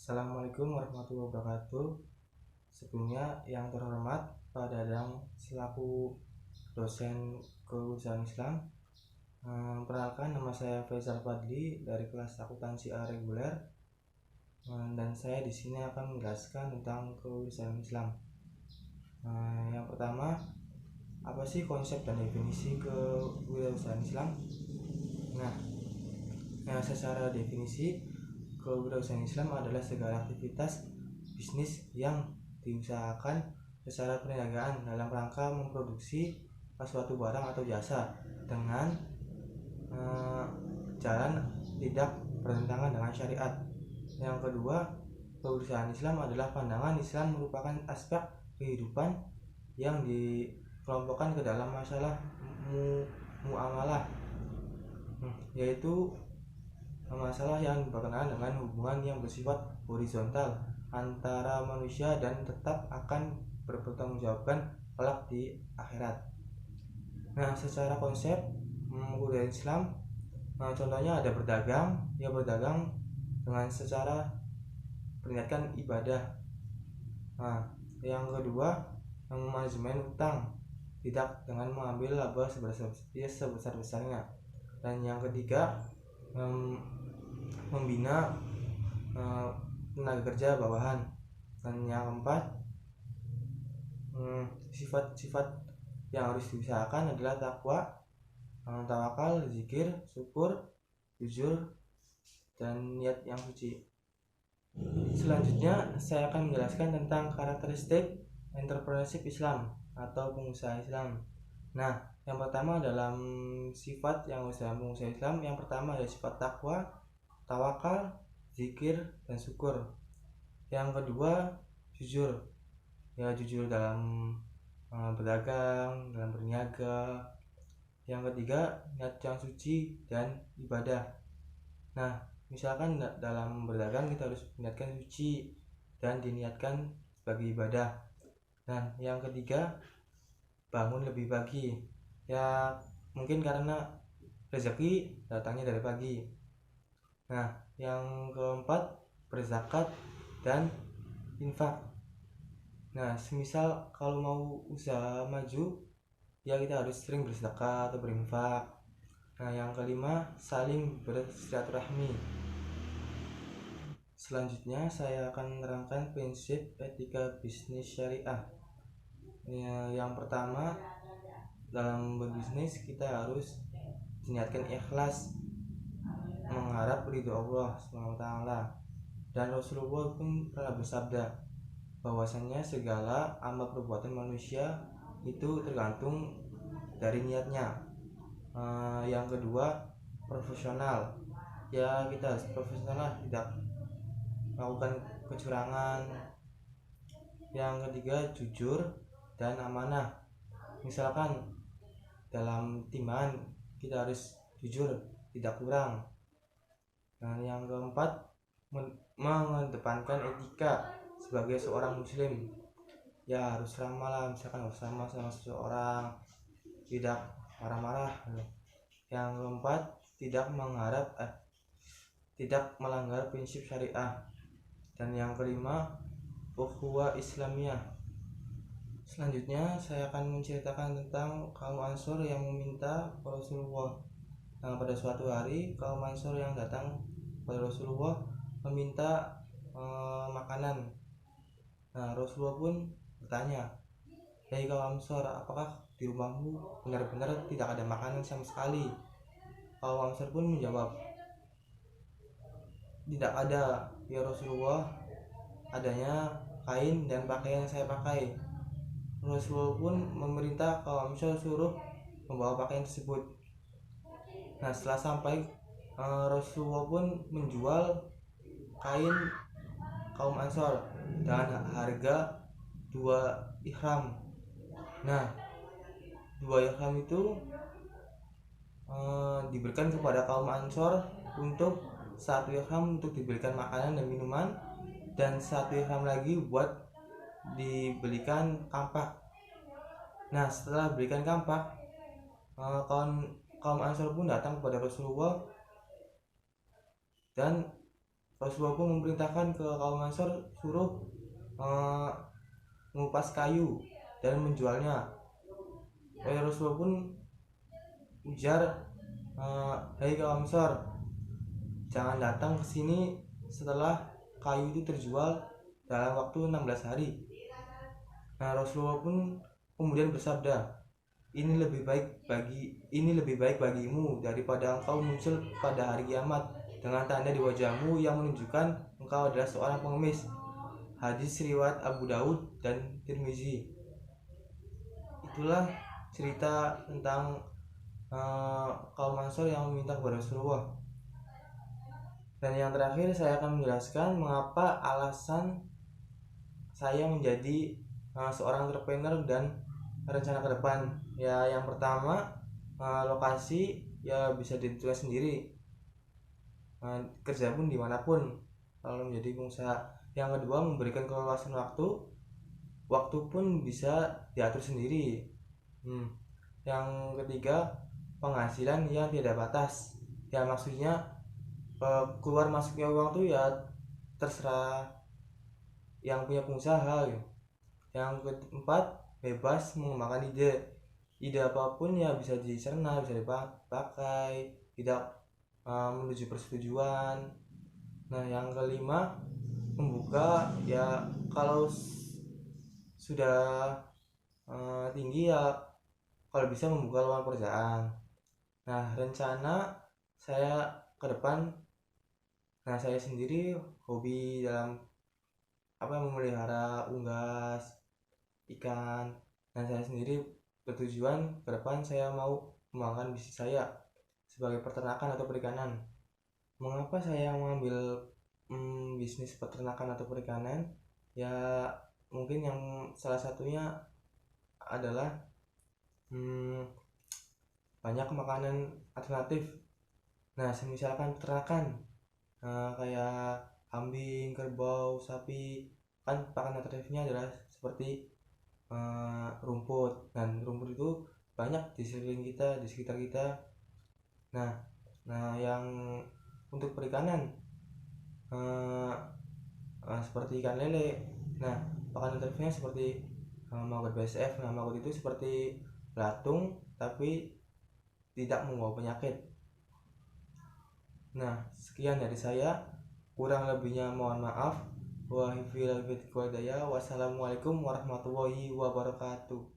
Assalamualaikum warahmatullahi wabarakatuh. Sebelumnya yang terhormat Pak Dadang selaku dosen Kewirausahaan Islam. Perkenalkan, nama saya Faisal Fadli dari kelas akuntansi A reguler. Dan saya di sini akan menjelaskan tentang kewirausahaan Islam. Yang pertama, apa sih konsep dan definisi kewirausahaan Islam? Secara definisi, kewirausahaan Islam adalah segala aktivitas bisnis yang diusahakan secara perniagaan dalam rangka memproduksi suatu barang atau jasa dengan jalan tidak bertentangan dengan syariat. Yang kedua, kewirausahaan Islam adalah pandangan Islam merupakan aspek kehidupan yang dikelompokkan ke dalam masalah muamalah, yaitu masalah yang berkenaan dengan hubungan yang bersifat horizontal antara manusia dan tetap akan berpertanggungjawabkan kelak di akhirat. Secara konsep kewirausahaan Islam, contohnya ada berdagang, berdagang dengan secara perniatkan ibadah. Yang kedua, manajemen utang, tidak dengan mengambil laba sebesar-besarnya. Dan yang ketiga, membina tenaga kerja bawahan. Dan yang keempat, sifat-sifat yang harus diusahakan adalah takwa, tawakal, zikir, syukur, jujur, dan niat yang suci. Selanjutnya saya akan menjelaskan tentang karakteristik entrepreneurship Islam atau pengusaha Islam. Yang pertama dalam sifat yang pengusaha Islam, yang pertama adalah sifat takwa, tawakal, zikir, dan syukur. Yang kedua, jujur. Jujur dalam berdagang, dalam berniaga. Yang ketiga, niat yang suci dan ibadah. Misalkan dalam berdagang kita harus niatkan suci dan diniatkan sebagai ibadah. Dan yang ketiga, bangun lebih pagi. Mungkin karena rezeki datangnya dari pagi. Yang keempat, berzakat dan infak. Semisal kalau mau usaha maju, kita harus sering berzakat atau berinfak. Yang kelima, saling bersilaturahmi. Selanjutnya saya akan menerangkan prinsip etika bisnis syariah. Yang pertama, dalam berbisnis kita harus niatkan ikhlas, mengharap ridho Allah SWT. Dan Rasulullah pun pernah bersabda bahwasanya segala amal perbuatan manusia itu tergantung dari niatnya. Yang kedua, profesional. Kita harus profesional, tidak melakukan kecurangan. Yang ketiga, jujur dan amanah. Misalkan dalam timbangan kita harus jujur, tidak kurang. Yang keempat, mengedepankan etika sebagai seorang muslim. Harus ramah lah, misalkan harus ramah sama seseorang, tidak marah-marah. Yang keempat, tidak melanggar prinsip syariah. Dan yang kelima, ukhuwah Islamiyah. Selanjutnya saya akan menceritakan tentang kaum Ansor yang meminta Rasulullah. Pada suatu hari kaum Ansor yang datang pada Rasulullah meminta makanan. Rasulullah pun bertanya, "Hei kaum Ansor, apakah di rumahmu benar-benar tidak ada makanan sama sekali?" Kaum Ansor pun menjawab, "Tidak ada ya Rasulullah, adanya kain dan pakaian yang saya pakai." Rasulullah pun memerintah kaum Ansor suruh membawa pakaian tersebut. Setelah sampai, Rasulullah pun menjual kain kaum Ansor dengan harga 2 ihram. 2 ihram itu diberikan kepada kaum Ansor untuk 1 ihram untuk diberikan makanan dan minuman, dan 1 ihram lagi buat dibelikan kampak. Setelah belikan kampak, kaum Ansor pun datang kepada Rasulullah, dan Rasulullah pun memerintahkan ke kaum Ansor suruh mengupas kayu dan menjualnya. Rasulullah pun ujar, "Hai kaum Ansor, jangan datang ke sini setelah kayu itu terjual dalam waktu 16 hari." Nah, Rasulullah pun kemudian bersabda, ini lebih baik bagimu daripada engkau muncul pada hari kiamat dengan tanda di wajahmu yang menunjukkan engkau adalah seorang pengemis. Hadis riwayat Abu Daud dan Tirmizi. Itulah cerita tentang kaum Ansor yang meminta kepada Rasulullah. Dan yang terakhir saya akan menjelaskan mengapa alasan saya menjadi seorang entrepreneur dan rencana ke depan. Ya, yang pertama, lokasi ya bisa ditentukan sendiri, kerja pun dimanapun kalau menjadi pengusaha. Yang kedua, memberikan keleluasan waktu pun bisa diatur sendiri. Yang ketiga, penghasilan yang tidak batas. Ya, maksudnya keluar masuknya uang tuh ya terserah yang punya pengusaha gitu. Yang keempat, bebas mengembangkan ide apapun ya bisa dicerna, bisa dipakai, tidak menuju persetujuan. Nah, yang kelima, membuka ya kalau sudah tinggi ya kalau bisa membuka lowongan pekerjaan. Nah, rencana saya ke depan, nah saya sendiri hobi dalam memelihara unggas, ikan. Nah, saya sendiri bertujuan ke depan saya mau mengembangkan bisnis saya sebagai peternakan atau perikanan. Mengapa saya mengambil bisnis peternakan atau perikanan? Ya, mungkin yang salah satunya adalah banyak makanan alternatif. Nah, misalkan peternakan, kayak kambing, kerbau, sapi, kan pakan alternatifnya adalah seperti rumput, dan rumput itu banyak di sekeliling kita, di sekitar kita. Nah, yang untuk perikanan seperti ikan lele. Nah, pakan alternatifnya seperti maggot BSF. Nah, maggot itu seperti belatung tapi tidak membawa penyakit. Nah, sekian dari saya, kurang lebihnya mohon maaf. Wassalamualaikum warahmatullahi wabarakatuh.